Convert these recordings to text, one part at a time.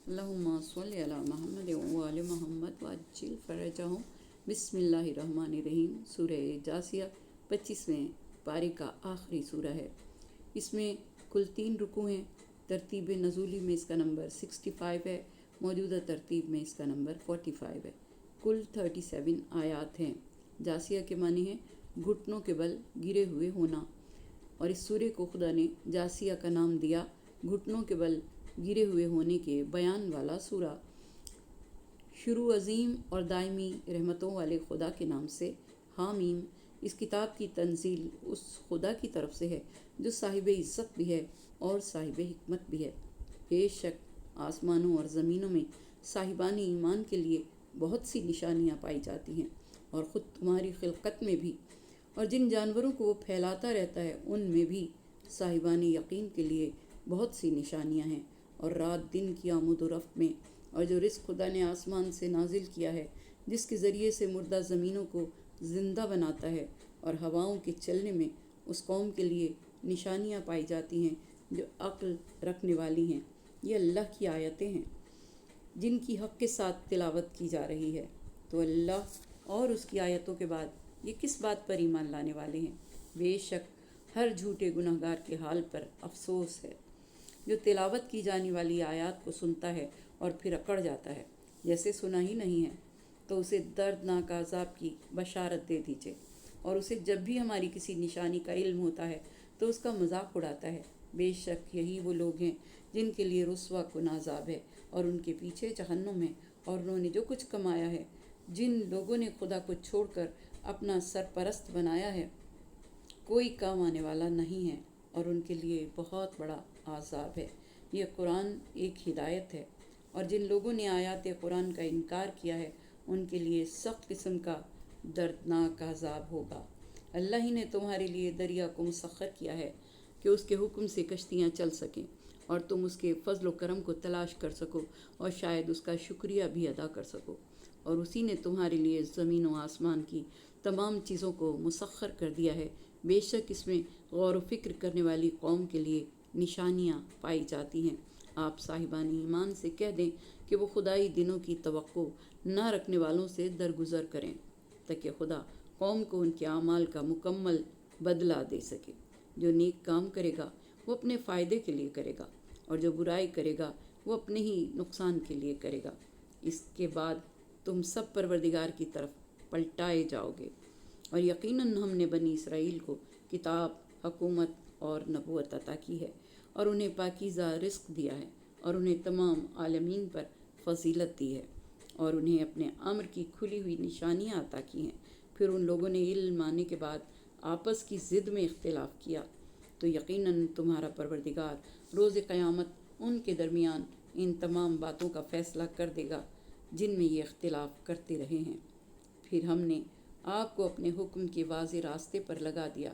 اللہم صلی علی محمد وآل محمد وعجل فرجہم۔ بسم اللہ الرحمن الرحیم۔ سورہ جاثیہ 25ویں پارے کا آخری سورہ ہے۔ اس میں کل 3 رکوع ہیں۔ ترتیب نزولی میں اس کا نمبر 65 ہے، موجودہ ترتیب میں اس کا نمبر 45 ہے۔ کل 37 آیات ہیں۔ جاثیہ کے معنی ہیں گھٹنوں کے بل گرے ہوئے ہونا، اور اس سورے کو خدا نے جاثیہ کا نام دیا، گھٹنوں کے بل گرے ہوئے ہونے کے بیان والا سورہ۔ شروع عظیم اور دائمی رحمتوں والے خدا کے نام سے، حامیم۔ اس کتاب کی تنزیل اس خدا کی طرف سے ہے جو صاحب عزت بھی ہے اور صاحب حکمت بھی ہے۔ بے شک آسمانوں اور زمینوں میں صاحبان ایمان کے لیے بہت سی نشانیاں پائی جاتی ہیں، اور خود تمہاری خلقت میں بھی، اور جن جانوروں کو وہ پھیلاتا رہتا ہے ان میں بھی صاحبان یقین کے لیے بہت سی نشانیاں ہیں۔ اور رات دن کی آمد و رفت میں، اور جو رزق خدا نے آسمان سے نازل کیا ہے، جس کے ذریعے سے مردہ زمینوں کو زندہ بناتا ہے، اور ہواؤں کے چلنے میں اس قوم کے لیے نشانیاں پائی جاتی ہیں جو عقل رکھنے والی ہیں۔ یہ اللہ کی آیتیں ہیں جن کی حق کے ساتھ تلاوت کی جا رہی ہے۔ تو اللہ اور اس کی آیتوں کے بعد یہ کس بات پر ایمان لانے والے ہیں؟ بے شک ہر جھوٹے گناہ گار کے حال پر افسوس ہے جو تلاوت کی جانے والی آیات کو سنتا ہے اور پھر اکڑ جاتا ہے، جیسے سنا ہی نہیں ہے، تو اسے دردناک عذاب کی بشارت دے دیجیے۔ اور اسے جب بھی ہماری کسی نشانی کا علم ہوتا ہے تو اس کا مذاق اڑاتا ہے۔ بے شک یہی وہ لوگ ہیں جن کے لیے رسوا کن عذاب ہے، اور ان کے پیچھے جہنم ہے، اور انہوں نے جو کچھ کمایا ہے۔ جن لوگوں نے خدا کو چھوڑ کر اپنا سرپرست بنایا ہے، کوئی کام آنے والا نہیں ہے، اور ان کے لیے بہت بڑا عذاب ہے۔ یہ قرآن ایک ہدایت ہے، اور جن لوگوں نے آیات قرآن کا انکار کیا ہے ان کے لیے سخت قسم کا دردناک عذاب ہوگا۔ اللہ ہی نے تمہارے لیے دریا کو مسخر کیا ہے کہ اس کے حکم سے کشتیاں چل سکیں، اور تم اس کے فضل و کرم کو تلاش کر سکو، اور شاید اس کا شکریہ بھی ادا کر سکو۔ اور اسی نے تمہارے لیے زمین و آسمان کی تمام چیزوں کو مسخر کر دیا ہے۔ بے شک اس میں غور و فکر کرنے والی قوم کے لیے نشانیاں پائی جاتی ہیں۔ آپ صاحبان ایمان سے کہہ دیں کہ وہ خدائی دنوں کی توقع نہ رکھنے والوں سے درگزر کریں، تاکہ خدا قوم کو ان کے اعمال کا مکمل بدلہ دے سکے۔ جو نیک کام کرے گا وہ اپنے فائدے کے لیے کرے گا، اور جو برائی کرے گا وہ اپنے ہی نقصان کے لیے کرے گا۔ اس کے بعد تم سب پروردگار کی طرف پلٹائے جاؤ گے۔ اور یقیناً ہم نے بنی اسرائیل کو کتاب، حکومت اور نبوت عطا کی ہے، اور انہیں پاکیزہ رزق دیا ہے، اور انہیں تمام عالمین پر فضیلت دی ہے، اور انہیں اپنے امر کی کھلی ہوئی نشانیاں عطا کی ہیں۔ پھر ان لوگوں نے علم آنے کے بعد آپس کی ضد میں اختلاف کیا، تو یقیناً تمہارا پروردگار روز قیامت ان کے درمیان ان تمام باتوں کا فیصلہ کر دے گا جن میں یہ اختلاف کرتے رہے ہیں۔ پھر ہم نے آپ کو اپنے حکم کے واضح راستے پر لگا دیا،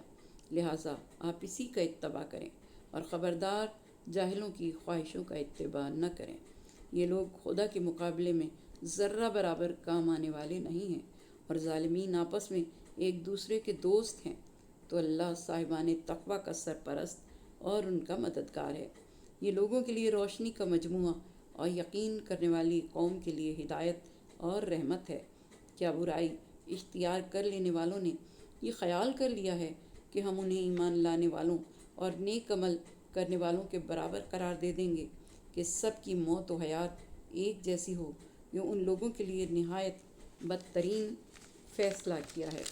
لہٰذا آپ اسی کا اتباع کریں، اور خبردار جاہلوں کی خواہشوں کا اتباع نہ کریں۔ یہ لوگ خدا کے مقابلے میں ذرہ برابر کام آنے والے نہیں ہیں، اور ظالمین آپس میں ایک دوسرے کے دوست ہیں۔ تو اللہ صاحبان تقویٰ کا سرپرست اور ان کا مددگار ہے۔ یہ لوگوں کے لیے روشنی کا مجموعہ اور یقین کرنے والی قوم کے لیے ہدایت اور رحمت ہے۔ کیا برائی اختیار کر لینے والوں نے یہ خیال کر لیا ہے کہ ہم انہیں ایمان لانے والوں اور نیک عمل کرنے والوں کے برابر قرار دے دیں گے کہ سب کی موت و حیات ایک جیسی ہو؟ یہ ان لوگوں کے لیے نہایت بدترین فیصلہ کیا ہے۔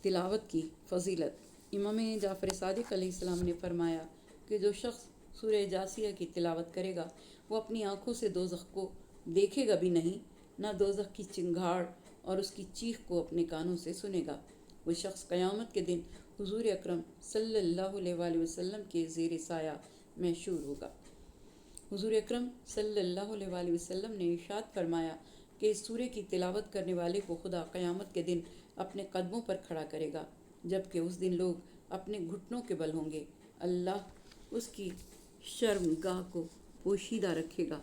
تلاوت کی فضیلت۔ امام جعفر صادق علیہ السلام نے فرمایا کہ جو شخص سورہ جاثیہ کی تلاوت کرے گا وہ اپنی آنکھوں سے دوزخ کو دیکھے گا بھی نہیں، نہ دوزخ کی چنگھاڑ اور اس کی چیخ کو اپنے کانوں سے سنے گا۔ وہ شخص قیامت کے دن حضور اکرم صلی اللہ علیہ وآلہ وسلم کے زیر سایہ محشور ہوگا۔ حضور اکرم صلی اللہ علیہ وآلہ وسلم نے ارشاد فرمایا کہ اس سورے کی تلاوت کرنے والے کو خدا قیامت کے دن اپنے قدموں پر کھڑا کرے گا، جبکہ اس دن لوگ اپنے گھٹنوں کے بل ہوں گے۔ اللہ اس کی شرم گاہ کو پوشیدہ رکھے گا۔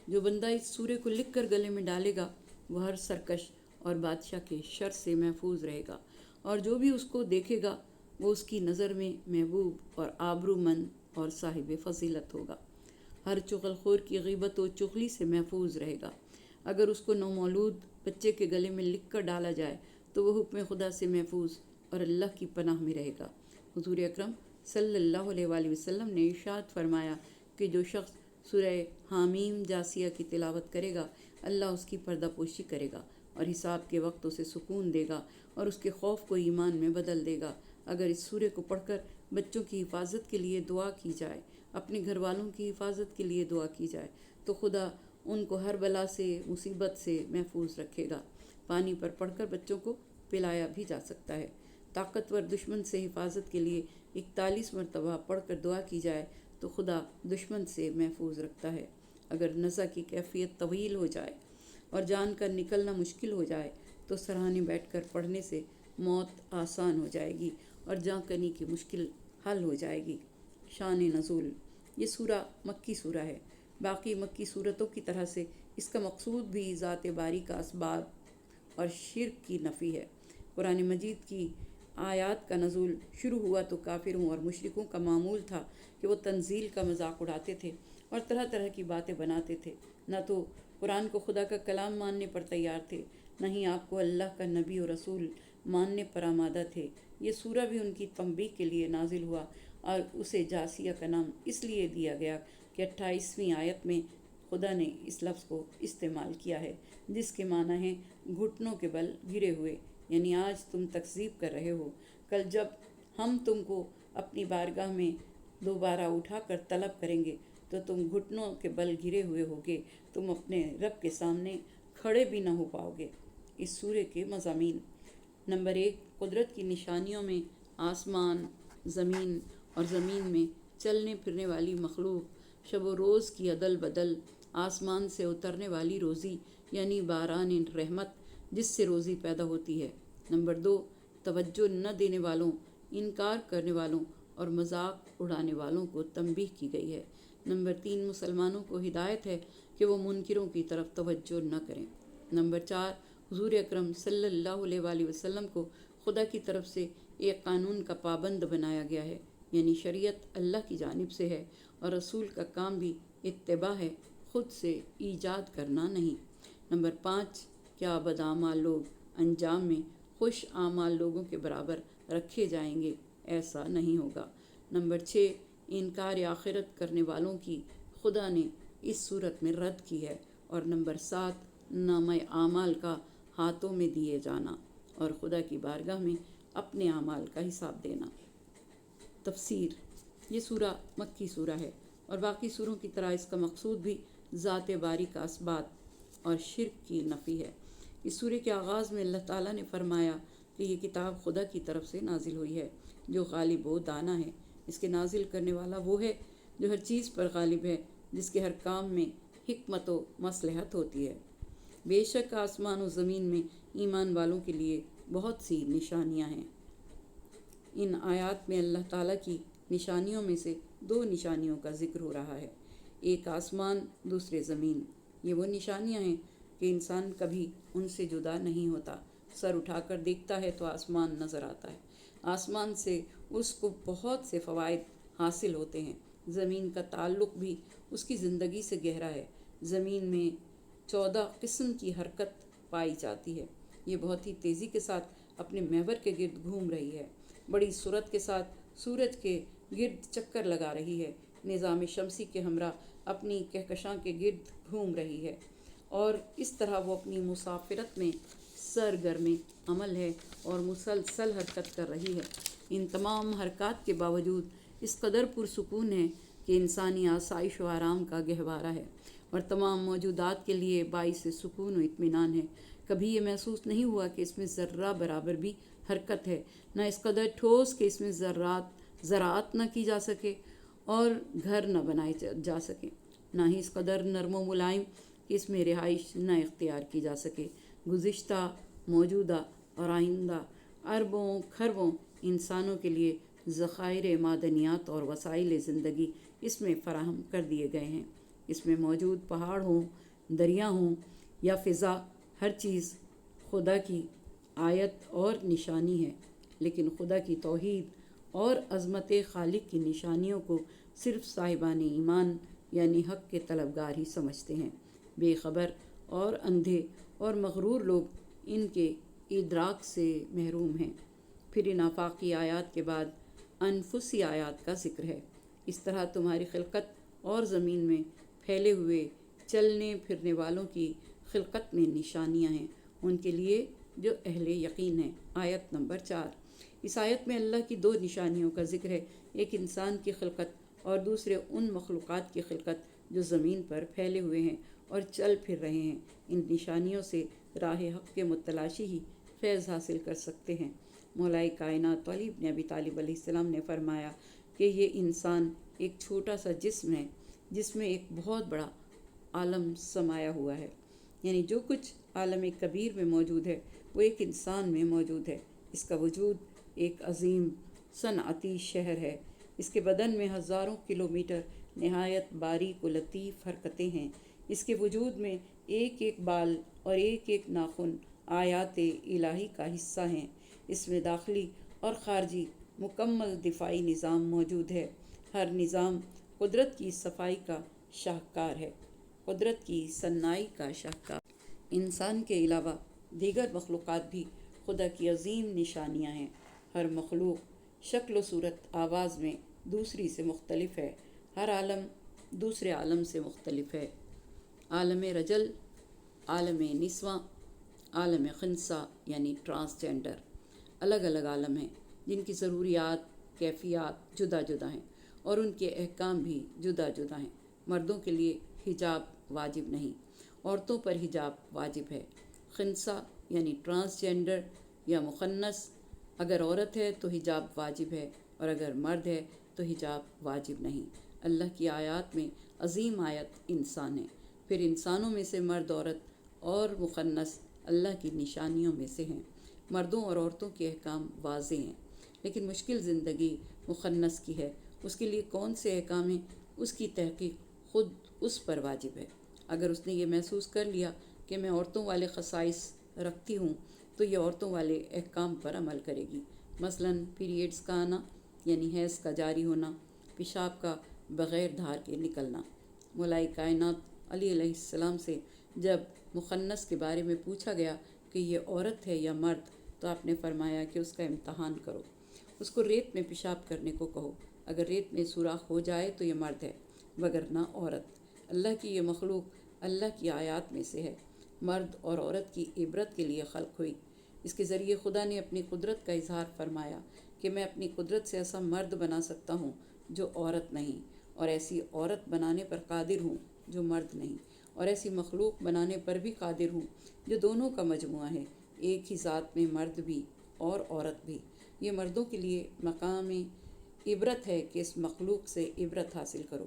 جو بندہ اس سورے کو لکھ کر گلے میں ڈالے گا وہ ہر سرکش اور بادشاہ کے شر سے محفوظ رہے گا، اور جو بھی اس کو دیکھے گا وہ اس کی نظر میں محبوب اور آبرومند اور صاحب فضیلت ہوگا۔ ہر چغل خور کی غیبت و چغلی سے محفوظ رہے گا۔ اگر اس کو نومولود بچے کے گلے میں لکھ کر ڈالا جائے تو وہ حکم خدا سے محفوظ اور اللہ کی پناہ میں رہے گا۔ حضور اکرم صلی اللہ علیہ وآلہ وسلم نے ارشاد فرمایا کہ جو شخص سورہ حامیم جاسیہ کی تلاوت کرے گا، اللہ اس کی پردہ پوشی کرے گا اور حساب کے وقت اسے سکون دے گا اور اس کے خوف کو ایمان میں بدل دے گا۔ اگر اس سورے کو پڑھ کر بچوں کی حفاظت کے لیے دعا کی جائے، اپنے گھر والوں کی حفاظت کے لیے دعا کی جائے تو خدا ان کو ہر بلا سے، مصیبت سے محفوظ رکھے گا۔ پانی پر پڑھ کر بچوں کو پلایا بھی جا سکتا ہے۔ طاقتور دشمن سے حفاظت کے لیے 41 مرتبہ پڑھ کر دعا کی جائے تو خدا دشمن سے محفوظ رکھتا ہے۔ اگر نزع کی کیفیت طویل ہو جائے اور جان کا نکلنا مشکل ہو جائے تو سرہانے بیٹھ کر پڑھنے سے موت آسان ہو جائے گی اور جاں کنی کی مشکل حل ہو جائے گی۔ شان نزول: یہ سورہ مکی سورہ ہے۔ باقی مکی صورتوں کی طرح سے اس کا مقصود بھی ذات باری کا اسباب اور شرک کی نفی ہے۔ قرآن مجید کی آیات کا نزول شروع ہوا تو کافروں اور مشرکوں کا معمول تھا کہ وہ تنزیل کا مذاق اڑاتے تھے اور طرح طرح کی باتیں بناتے تھے۔ نہ تو قرآن کو خدا کا کلام ماننے پر تیار تھے، نہ ہی آپ کو اللہ کا نبی و رسول ماننے پر آمادہ تھے۔ یہ سورہ بھی ان کی تنبیہ کے لیے نازل ہوا اور اسے جاسیہ کا نام اس لیے دیا گیا کہ 28ویں آیت میں خدا نے اس لفظ کو استعمال کیا ہے جس کے معنی ہیں گھٹنوں کے بل گرے ہوئے، یعنی آج تم تکذیب کر رہے ہو، کل جب ہم تم کو اپنی بارگاہ میں دوبارہ اٹھا کر طلب کریں گے تو تم گھٹنوں کے بل گرے ہوئے ہوگے، تم اپنے رب کے سامنے کھڑے بھی نہ ہو پاؤ گے۔ اس سورے کے مضامین: نمبر 1، قدرت کی نشانیوں میں آسمان، زمین اور زمین میں چلنے پھرنے والی مخلوق، شب و روز کی عدل بدل، آسمان سے اترنے والی روزی یعنی باران رحمت جس سے روزی پیدا ہوتی ہے۔ نمبر 2، توجہ نہ دینے والوں، انکار کرنے والوں اور مذاق اڑانے والوں کو تنبیہ کی گئی ہے۔ نمبر 3، مسلمانوں کو ہدایت ہے کہ وہ منکروں کی طرف توجہ نہ کریں۔ نمبر 4، حضور اکرم صلی اللہ علیہ وآلہ وسلم کو خدا کی طرف سے ایک قانون کا پابند بنایا گیا ہے، یعنی شریعت اللہ کی جانب سے ہے اور رسول کا کام بھی اتباع ہے، خود سے ایجاد کرنا نہیں۔ نمبر 5، کیا بدعمال لوگ انجام میں خوش اعمال لوگوں کے برابر رکھے جائیں گے؟ ایسا نہیں ہوگا۔ نمبر 6، انکار آخرت کرنے والوں کی خدا نے اس صورت میں رد کی ہے۔ اور نمبر 7، نامہ اعمال کا ہاتھوں میں دیے جانا اور خدا کی بارگاہ میں اپنے اعمال کا حساب دینا۔ تفسیر: یہ سورہ مکی سورہ ہے اور باقی سوروں کی طرح اس کا مقصود بھی ذات باری کا اثبات اور شرک کی نفی ہے۔ اس سورے کے آغاز میں اللہ تعالیٰ نے فرمایا کہ یہ کتاب خدا کی طرف سے نازل ہوئی ہے جو غالب و دانا ہے۔ اس کے نازل کرنے والا وہ ہے جو ہر چیز پر غالب ہے، جس کے ہر کام میں حکمت و مصلحت ہوتی ہے۔ بے شک آسمان و زمین میں ایمان والوں کے لیے بہت سی نشانیاں ہیں۔ ان آیات میں اللہ تعالیٰ کی نشانیوں میں سے 2 نشانیوں کا ذکر ہو رہا ہے، ایک آسمان، دوسرے زمین۔ یہ وہ نشانیاں ہیں کہ انسان کبھی ان سے جدا نہیں ہوتا۔ سر اٹھا کر دیکھتا ہے تو آسمان نظر آتا ہے۔ آسمان سے اس کو بہت سے فوائد حاصل ہوتے ہیں۔ زمین کا تعلق بھی اس کی زندگی سے گہرا ہے۔ زمین میں 14 قسم کی حرکت پائی جاتی ہے۔ یہ بہت ہی تیزی کے ساتھ اپنے محور کے گرد گھوم رہی ہے، بڑی سرعت کے ساتھ سورج کے گرد چکر لگا رہی ہے، نظام شمسی کے ہمراہ اپنی کہکشاں کے گرد گھوم رہی ہے اور اس طرح وہ اپنی مسافرت میں سرگرم عمل ہے اور مسلسل حرکت کر رہی ہے۔ ان تمام حرکات کے باوجود اس قدر پرسکون ہے کہ انسانی آسائش و آرام کا گہوارہ ہے اور تمام موجودات کے لیے باعث سکون و اطمینان ہے۔ کبھی یہ محسوس نہیں ہوا کہ اس میں ذرہ برابر بھی حرکت ہے، نہ اس قدر ٹھوس کہ اس میں زراعت نہ کی جا سکے اور گھر نہ بنائے جا سکے، نہ ہی اس قدر نرم و ملائم کہ اس میں رہائش نہ اختیار کی جا سکے۔ گزشتہ، موجودہ اور آئندہ اربوں کھربوں انسانوں کے لیے ذخائر معدنیات اور وسائل زندگی اس میں فراہم کر دیے گئے ہیں۔ اس میں موجود پہاڑ ہوں، دریا ہوں یا فضا، ہر چیز خدا کی آیت اور نشانی ہے، لیکن خدا کی توحید اور عظمت خالق کی نشانیوں کو صرف صاحبان ایمان یعنی حق کے طلبگار ہی سمجھتے ہیں۔ بے خبر اور اندھے اور مغرور لوگ ان کے ادراک سے محروم ہیں۔ پھر ان آفاقی آیات کے بعد انفسی آیات کا ذکر ہے۔ اس طرح تمہاری خلقت اور زمین میں پھیلے ہوئے چلنے پھرنے والوں کی خلقت میں نشانیاں ہیں ان کے لیے جو اہل یقین ہیں۔ آیت نمبر 4۔ اس آیت میں اللہ کی دو نشانیوں کا ذکر ہے، ایک انسان کی خلقت اور دوسرے ان مخلوقات کی خلقت جو زمین پر پھیلے ہوئے ہیں اور چل پھر رہے ہیں۔ ان نشانیوں سے راہ حق کے متلاشی ہی فیض حاصل کر سکتے ہیں۔ مولا کائنات علی بن ابی طالب علیہ السلام نے فرمایا کہ یہ انسان ایک چھوٹا سا جسم ہے جس میں ایک بہت بڑا عالم سمایا ہوا ہے، یعنی جو کچھ عالم کبیر میں موجود ہے وہ ایک انسان میں موجود ہے۔ اس کا وجود ایک عظیم صنعتی شہر ہے۔ اس کے بدن میں ہزاروں کلومیٹر نہایت باریک و لطیف حرکتیں ہیں۔ اس کے وجود میں ایک ایک بال اور ایک ایک ناخن آیات الہی کا حصہ ہیں۔ اس میں داخلی اور خارجی مکمل دفاعی نظام موجود ہے۔ ہر نظام قدرت کی صفائی کا شاہکار ہے، قدرت کی صنائی کا شاہکار۔ انسان کے علاوہ دیگر مخلوقات بھی خدا کی عظیم نشانیاں ہیں۔ ہر مخلوق شکل و صورت آواز میں دوسری سے مختلف ہے، ہر عالم دوسرے عالم سے مختلف ہے۔ عالم رجل، عالم نسواں، عالم خنسا یعنی ٹرانسجینڈر، الگ الگ عالم ہیں جن کی ضروریات، کیفیات جدا جدا ہیں اور ان کے احکام بھی جدا جدا ہیں۔ مردوں کے لیے حجاب واجب نہیں، عورتوں پر حجاب واجب ہے۔ خنسا یعنی ٹرانسجینڈر یا مخنث، اگر عورت ہے تو حجاب واجب ہے اور اگر مرد ہے تو حجاب واجب نہیں۔ اللہ کی آیات میں عظیم آیت انسان ہے، پھر انسانوں میں سے مرد، عورت اور مخنث اللہ کی نشانیوں میں سے ہیں۔ مردوں اور عورتوں کے احکام واضح ہیں، لیکن مشکل زندگی مخنث کی ہے۔ اس کے لیے کون سے احکام ہیں، اس کی تحقیق خود اس پر واجب ہے۔ اگر اس نے یہ محسوس کر لیا کہ میں عورتوں والے خصائص رکھتی ہوں تو یہ عورتوں والے احکام پر عمل کرے گی، مثلاً پیریڈز کا آنا یعنی حیض کا جاری ہونا، پیشاب کا بغیر دھار کے نکلنا۔ مولا کائنات علی علیہ السلام سے جب مخنث کے بارے میں پوچھا گیا کہ یہ عورت ہے یا مرد، تو آپ نے فرمایا کہ اس کا امتحان کرو، اس کو ریت میں پیشاب کرنے کو کہو، اگر ریت میں سوراخ ہو جائے تو یہ مرد ہے وگرنہ عورت۔ اللہ کی یہ مخلوق اللہ کی آیات میں سے ہے، مرد اور عورت کی عبرت کے لیے خلق ہوئی۔ اس کے ذریعے خدا نے اپنی قدرت کا اظہار فرمایا کہ میں اپنی قدرت سے ایسا مرد بنا سکتا ہوں جو عورت نہیں، اور ایسی عورت بنانے پر قادر ہوں جو مرد نہیں، اور ایسی مخلوق بنانے پر بھی قادر ہوں جو دونوں کا مجموعہ ہے، ایک ہی ذات میں مرد بھی اور عورت بھی۔ یہ مردوں کے لیے مقام عبرت ہے کہ اس مخلوق سے عبرت حاصل کرو۔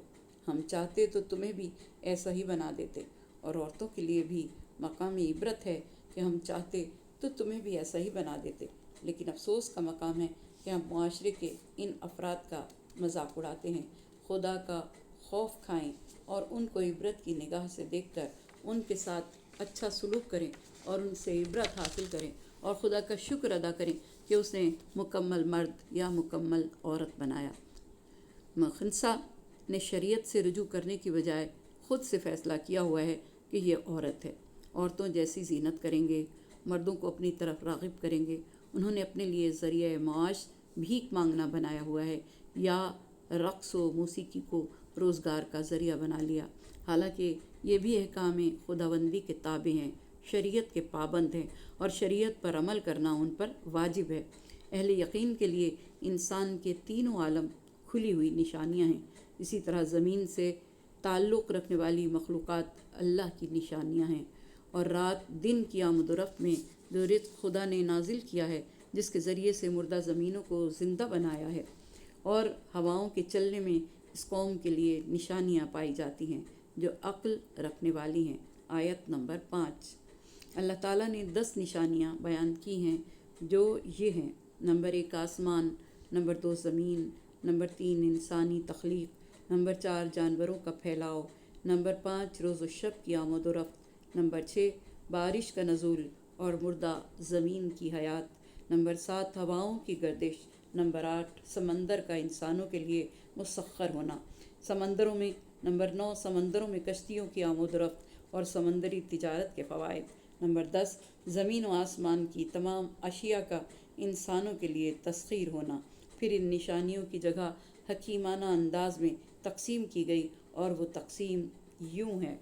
ہم چاہتے تو تمہیں بھی ایسا ہی بنا دیتے، اور عورتوں کے لیے بھی مقام عبرت ہے کہ ہم چاہتے تو تمہیں بھی ایسا ہی بنا دیتے، لیکن افسوس کا مقام ہے کہ ہم معاشرے کے ان افراد کا مذاق اڑاتے ہیں۔ خدا کا خوف کھائیں اور ان کو عبرت کی نگاہ سے دیکھ کر ان کے ساتھ اچھا سلوک کریں اور ان سے عبرت حاصل کریں اور خدا کا شکر ادا کریں کہ اس نے مکمل مرد یا مکمل عورت بنایا۔ خنسا نے شریعت سے رجوع کرنے کی بجائے خود سے فیصلہ کیا ہوا ہے کہ یہ عورت ہے۔ عورتوں جیسی زینت کریں گے، مردوں کو اپنی طرف راغب کریں گے۔ انہوں نے اپنے لیے ذریعہ معاش بھیک مانگنا بنایا ہوا ہے یا رقص و موسیقی کو روزگار کا ذریعہ بنا لیا، حالانکہ یہ بھی احکام خداوندی کے تابع ہیں، شریعت کے پابند ہیں اور شریعت پر عمل کرنا ان پر واجب ہے۔ اہل یقین کے لیے انسان کے تینوں عالم کھلی ہوئی نشانیاں ہیں، اسی طرح زمین سے تعلق رکھنے والی مخلوقات اللہ کی نشانیاں ہیں، اور رات دن کی آمد و رفت میں جو رزق خدا نے نازل کیا ہے، جس کے ذریعے سے مردہ زمینوں کو زندہ بنایا ہے، اور ہواؤں کے چلنے میں اس قوم کے لیے نشانیاں پائی جاتی ہیں جو عقل رکھنے والی ہیں۔ آیت نمبر 5۔ اللہ تعالیٰ نے 10 نشانیاں بیان کی ہیں جو یہ ہیں: نمبر 1 آسمان، نمبر 2 زمین، نمبر 3 انسانی تخلیق، نمبر 4 جانوروں کا پھیلاؤ، نمبر 5 روز و شب کی آمد و رفت، نمبر 6 بارش کا نزول اور مردہ زمین کی حیات، نمبر 7 ہواؤں کی گردش، نمبر 8 سمندر کا انسانوں کے لیے مسخر ہونا۔ سمندروں میں نمبر 9 سمندروں میں کشتیوں کی آمد و رفت اور سمندری تجارت کے فوائد۔ نمبر 10 زمین و آسمان کی تمام اشیاء کا انسانوں کے لیے تسخیر ہونا۔ پھر ان نشانیوں کی جگہ حکیمانہ انداز میں تقسیم کی گئی اور وہ تقسیم یوں ہے: